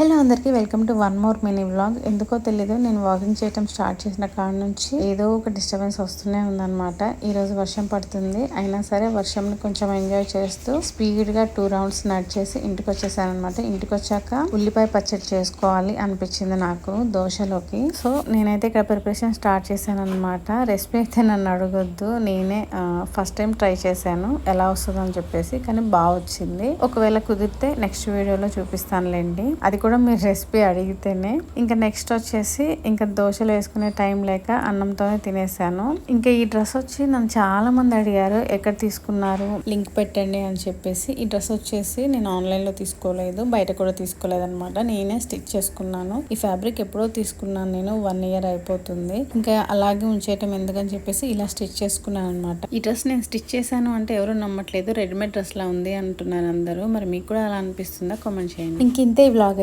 Hello అందరికీ welcome to one more mini vlog. ఎందుకో తెలీదు, నేను వాకింగ్ చేయడం స్టార్ట్ చేసిన కాడ నుంచి ఏదో ఒక డిస్టర్బెన్స్ వస్తూనే ఉందన్నమాట. ఈ రోజు వర్షం పడుతుంది, అయినా సరే వర్షంని కొంచెం ఎంజాయ్ చేస్తూ స్పీడ్ గా 2 రౌండ్స్ నడిచేసి ఇంటికి వచ్చేసాను అనమాట. ఇంటికి వచ్చాక ఉల్లిపాయ పచ్చడి చేసుకోవాలి అనిపించింది నాకు దోశలోకి. సో నేనైతే ఇక్కడ ప్రిపరేషన్ స్టార్ట్ చేశాను అనమాట. రెసిపీ అయితే నన్ను అడగొద్దు, నేనే ఫస్ట్ టైం ట్రై చేశాను ఎలా వస్తుందో అని చెప్పేసి, కానీ బాగా వచ్చింది. ఒకవేళ కుదిరితే నెక్స్ట్ వీడియోలో చూపిస్తానులేండి, అది కూడా మీరు రెసిపీ అడిగితేనే. ఇంకా నెక్స్ట్ వచ్చేసి ఇంకా దోశలు వేసుకునే టైం లేక అన్నంతోనే తినేసాను. ఇంకా ఈ డ్రెస్ వచ్చి నన్ను చాలా మంది అడిగారు ఎక్కడ తీసుకున్నారు, లింక్ పెట్టండి అని చెప్పేసి. ఈ డ్రెస్ వచ్చేసి నేను ఆన్లైన్ లో తీసుకోలేదు, బయట కూడా తీసుకోలేదు అనమాట. నేనే స్టిచ్ చేసుకున్నాను. ఈ ఫ్యాబ్రిక్ ఎప్పుడో తీసుకున్నాను నేను, 1 year అయిపోతుంది. ఇంకా అలాగే ఉంచేయటం ఎందుకని చెప్పేసి ఇలా స్టిచ్ చేసుకున్నాను అనమాట. ఈ డ్రెస్ నేను స్టిచ్ చేశాను అంటే ఎవరు నమ్మట్లేదు, రెడీమేడ్ డ్రెస్ లా ఉంది అంటున్నారు అందరూ. మరి మీకు కూడా అలా అనిపిస్తుందా? కామెంట్ చేయండి. ఇంతే ఈ వ్లాగ్.